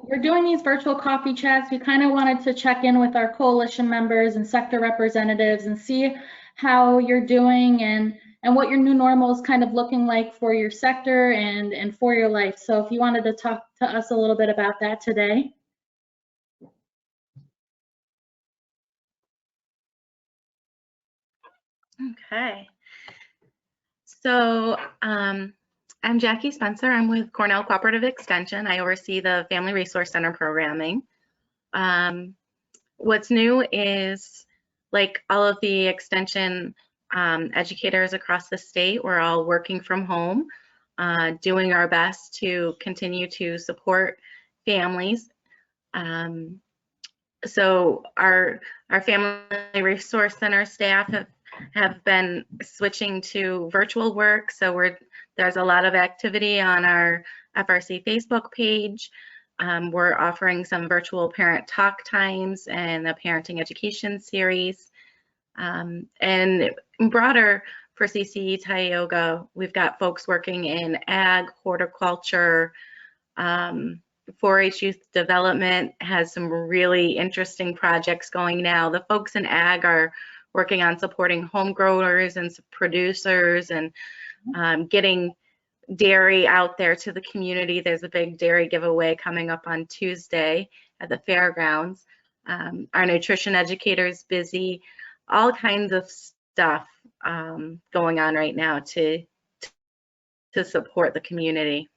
we're doing these virtual coffee chats. We kind of wanted to check in with our coalition members and sector representatives and see how you're doing and what your new normal is kind of looking like for your sector and for your life. So if you wanted to talk to us a little bit about that today. Okay. So I'm Jackie Spencer. I'm with Cornell Cooperative Extension. I oversee the Family Resource Center programming. What's new is, like all of the extension educators across the state, we're all working from home, doing our best to continue to support families. So our Family Resource Center staff have been switching to virtual work. So there's a lot of activity on our FRC Facebook page. We're offering some virtual parent talk times and a parenting education series. And broader for CCE Tioga, we've got folks working in ag, horticulture, 4-H youth development has some really interesting projects going now. The folks in ag are working on supporting home growers and producers and getting dairy out there to the community. There's a big dairy giveaway coming up on Tuesday at the fairgrounds. Our nutrition educators busy, all kinds of stuff going on right now to support the community.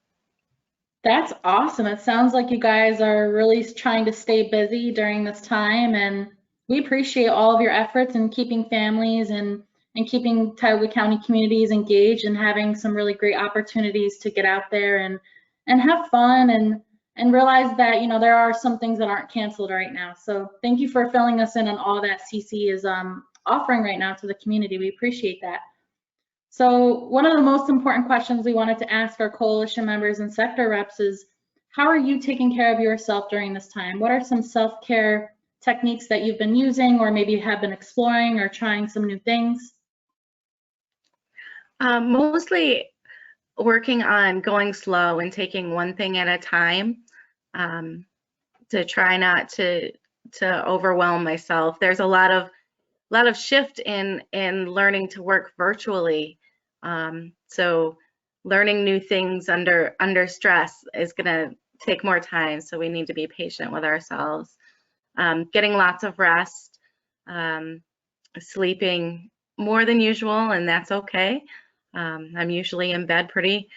That's awesome. It sounds like you guys are really trying to stay busy during this time, and we appreciate all of your efforts in keeping families and keeping Tioga County communities engaged and having some really great opportunities to get out there and have fun and realize that, you know, there are some things that aren't canceled right now. So thank you for filling us in on all that CC is offering right now to the community. We appreciate that. So one of the most important questions we wanted to ask our coalition members and sector reps is, how are you taking care of yourself during this time? What are some self-care techniques that you've been using or maybe have been exploring or trying some new things? Mostly working on going slow and taking one thing at a time to try not to overwhelm myself. There's a lot of shift in learning to work virtually. So learning new things under stress is going to take more time. So we need to be patient with ourselves. Getting lots of rest, sleeping more than usual, and that's okay. I'm usually in bed pretty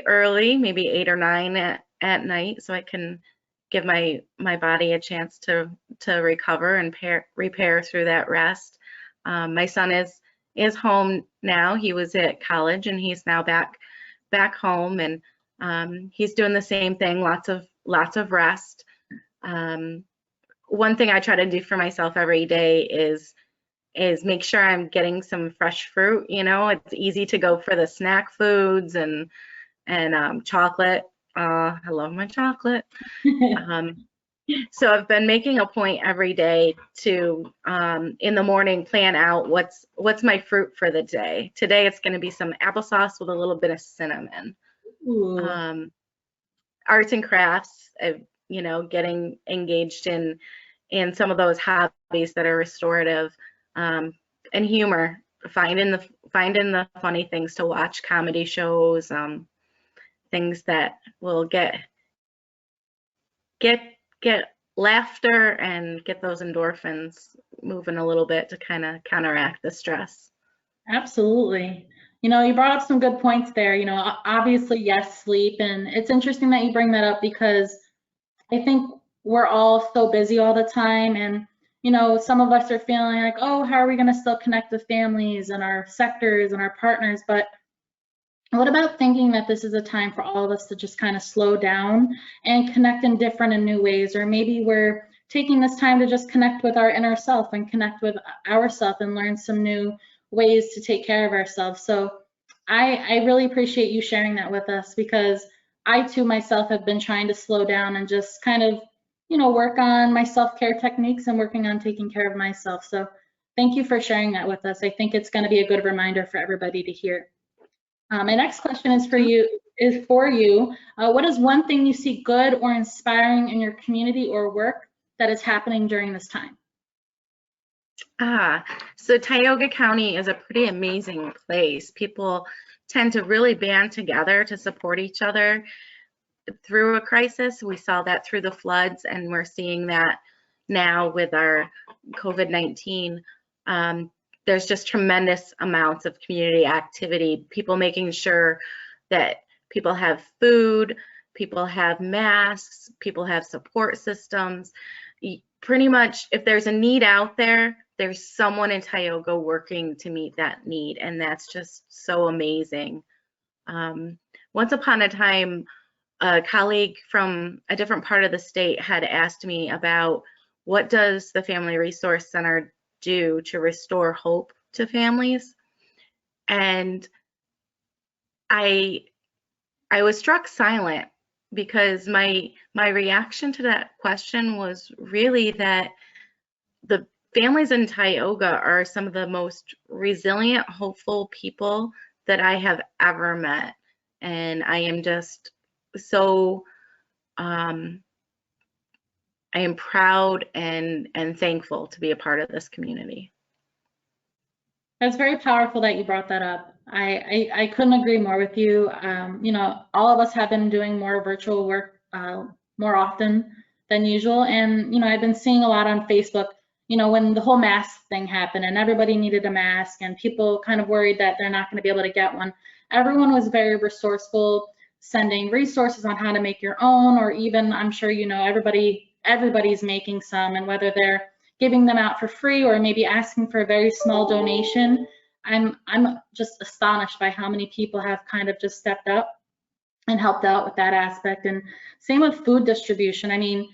early, maybe 8 or 9 at night, so I can give my body a chance to recover and repair through that rest. My son is home now. He was at college and he's now back home, and he's doing the same thing. Lots of rest. One thing I try to do for myself every day is make sure I'm getting some fresh fruit. You know, it's easy to go for the snack foods and chocolate. I love my chocolate. So I've been making a point every day to, in the morning, plan out what's my fruit for the day. Today it's going to be some applesauce with a little bit of cinnamon. Arts and crafts, you know, getting engaged in some of those hobbies that are restorative, and humor, finding the funny things to watch, comedy shows, things that will get laughter and get those endorphins moving a little bit to kind of counteract the stress. Absolutely. You know, you brought up some good points there. You know, obviously, yes, sleep. And it's interesting that you bring that up because I think we're all so busy all the time. And, you know, some of us are feeling like, oh, how are we going to still connect with families and our sectors and our partners? But what about thinking that this is a time for all of us to just kind of slow down and connect in different and new ways? Or maybe we're taking this time to just connect with our inner self and connect with ourselves and learn some new ways to take care of ourselves. So I really appreciate you sharing that with us, because I too myself have been trying to slow down and just kind of, you know, work on my self-care techniques and working on taking care of myself. So thank you for sharing that with us. I think it's going to be a good reminder for everybody to hear. My next question is for you. What is one thing you see good or inspiring in your community or work that is happening during this time? So Tioga County is a pretty amazing place. People tend to really band together to support each other through a crisis. We saw that through the floods, and we're seeing that now with our COVID-19. There's just tremendous amounts of community activity, people making sure that people have food, people have masks, people have support systems. Pretty much, if there's a need out there, there's someone in Tioga working to meet that need, and that's just so amazing. Once upon a time, a colleague from a different part of the state had asked me about what does the Family Resource Center do to restore hope to families, and I was struck silent because my reaction to that question was really that the families in Tioga are some of the most resilient, hopeful people that I have ever met. And I am just so, I am proud and thankful to be a part of this community. That's very powerful that you brought that up. I couldn't agree more with you. You know, all of us have been doing more virtual work more often than usual. And, you know, I've been seeing a lot on Facebook, you know, when the whole mask thing happened and everybody needed a mask and people kind of worried that they're not going to be able to get one. Everyone was very resourceful, sending resources on how to make your own, or even, I'm sure, you know, everybody's making some, and whether they're giving them out for free or maybe asking for a very small donation. I'm just astonished by how many people have kind of just stepped up and helped out with that aspect. And same with food distribution. I mean,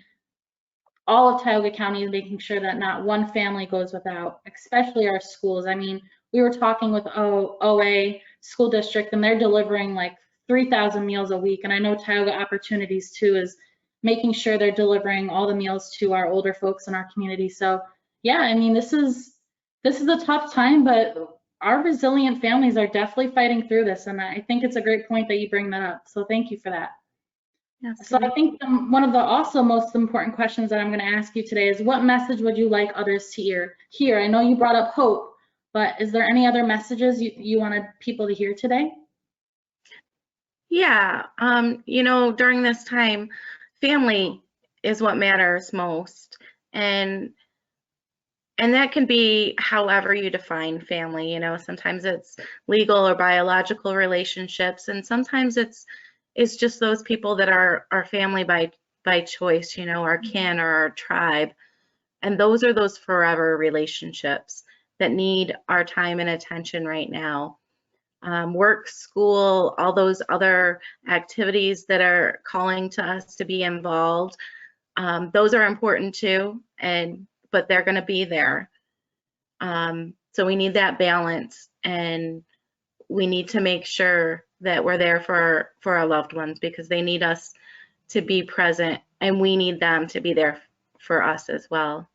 all of Tioga County is making sure that not one family goes without, especially our schools. I mean, we were talking with OA school district, and they're delivering like 3,000 meals a week. And I know Tioga Opportunities too is making sure they're delivering all the meals to our older folks in our community. So yeah, I mean, this is a tough time, but our resilient families are definitely fighting through this. And I think it's a great point that you bring that up. So thank you for that. So I think one of the also most important questions that I'm going to ask you today is, what message would you like others to hear? I know you brought up hope, but is there any other messages you wanted people to hear today? Yeah, you know, during this time, family is what matters most, and that can be however you define family. You know, sometimes it's legal or biological relationships, and sometimes it's just those people that are family by choice, you know, our kin or our tribe. And those are those forever relationships that need our time and attention right now. Work, school, all those other activities that are calling to us to be involved, those are important too, but they're going to be there. So we need that balance, and we need to make sure that we're there for our loved ones, because they need us to be present, and we need them to be there for us as well.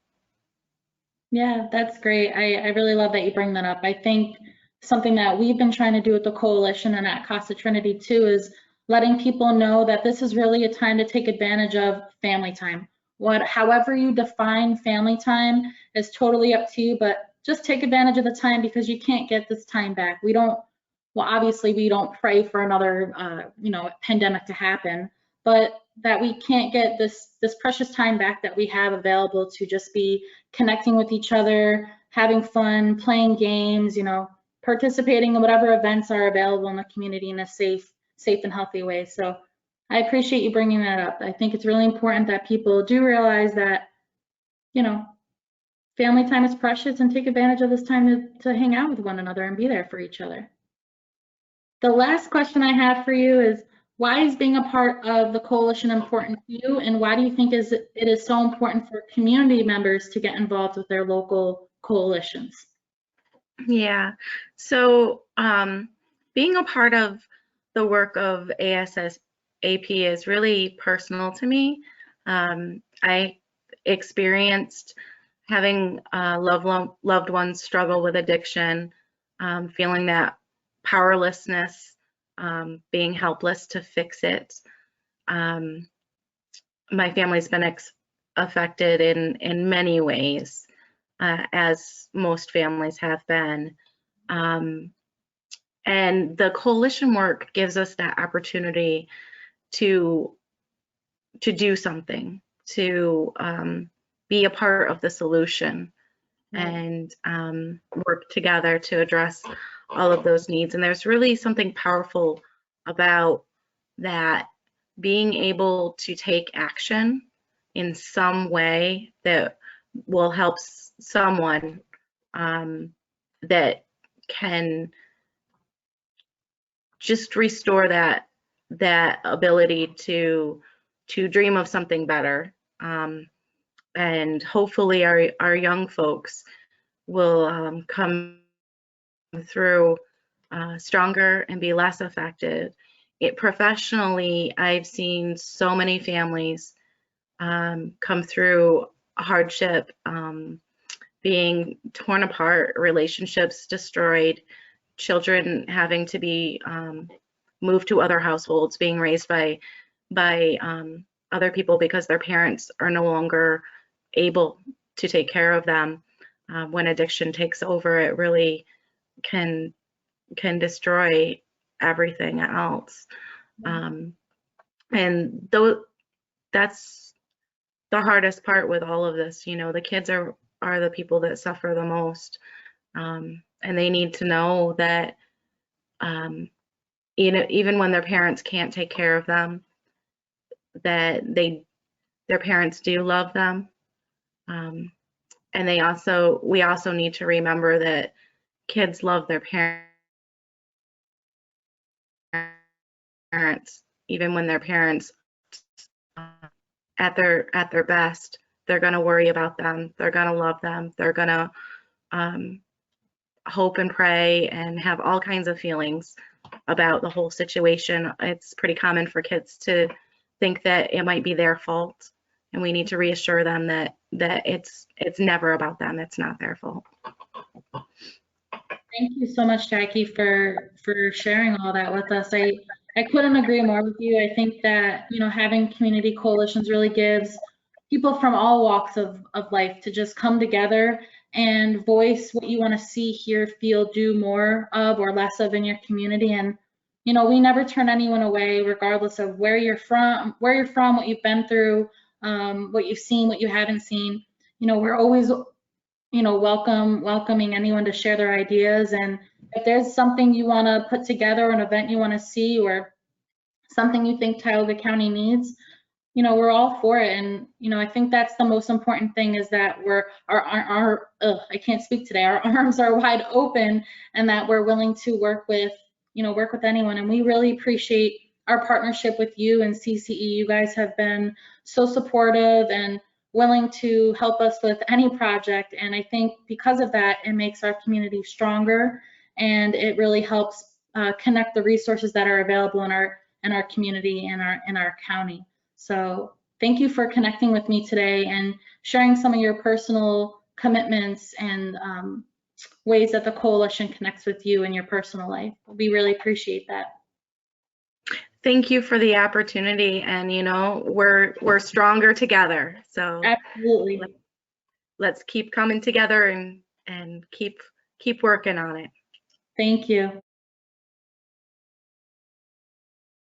Yeah, that's great. I really love that you bring that up. I think something that we've been trying to do with the coalition and at Casa Trinity too is letting people know that this is really a time to take advantage of family time. However you define family time is totally up to you, but just take advantage of the time, because you can't get this time back. Obviously we don't pray for another, you know, pandemic to happen, but that we can't get this precious time back that we have available to just be connecting with each other, having fun, playing games, you know, participating in whatever events are available in the community in a safe and healthy way. So I appreciate you bringing that up. I think it's really important that people do realize that, you know, family time is precious, and take advantage of this time to hang out with one another and be there for each other. The last question I have for you is, why is being a part of the coalition important to you, and why do you think it is so important for community members to get involved with their local coalitions? Yeah, so being a part of the work of ASSAP is really personal to me. I experienced having loved ones struggle with addiction, feeling that powerlessness being helpless to fix it. My family's been affected in many ways, as most families have been. And the coalition work gives us that opportunity to do something, to be a part of the solution, and work together to address all of those needs. And there's really something powerful about that, being able to take action in some way that will help someone, that can just restore that ability to dream of something better. And hopefully our young folks will come through stronger and be less affected. Professionally, I've seen so many families come through hardship, being torn apart, relationships destroyed, children having to be moved to other households, being raised by other people because their parents are no longer able to take care of them. When addiction takes over, it really can destroy everything else. And that's the hardest part with all of this. You know, the kids are the people that suffer the most, and they need to know that, you know, even when their parents can't take care of them, that their parents do love them. And we also need to remember that kids love their parents, even when their parents at their best. They're going to worry about them. They're going to love them. They're going to hope and pray and have all kinds of feelings about the whole situation. It's pretty common for kids to think that it might be their fault, and we need to reassure them that it's never about them. It's not their fault. Thank you so much, Jackie, for sharing all that with us. I couldn't agree more with you. I think that, you know, having community coalitions really gives people from all walks of life to just come together and voice what you want to see, hear, feel, do more of or less of in your community. And, you know, we never turn anyone away, regardless of where you're from, what you've been through, what you've seen, what you haven't seen. You know, we're always, you know, welcoming anyone to share their ideas. And if there's something you want to put together, an event you want to see, or something you think Tioga County needs, you know, we're all for it. And, you know, I think that's the most important thing, is that I can't speak today, our arms are wide open, and that we're willing to work with anyone. And we really appreciate our partnership with you and CCE. You guys have been so supportive and willing to help us with any project. And I think because of that, it makes our community stronger, and it really helps connect the resources that are available in our community and in our county. So thank you for connecting with me today and sharing some of your personal commitments and ways that the coalition connects with you in your personal life. We really appreciate that. Thank you for the opportunity, and you know, we're stronger together. So absolutely, let's keep coming together and keep working on it. Thank you.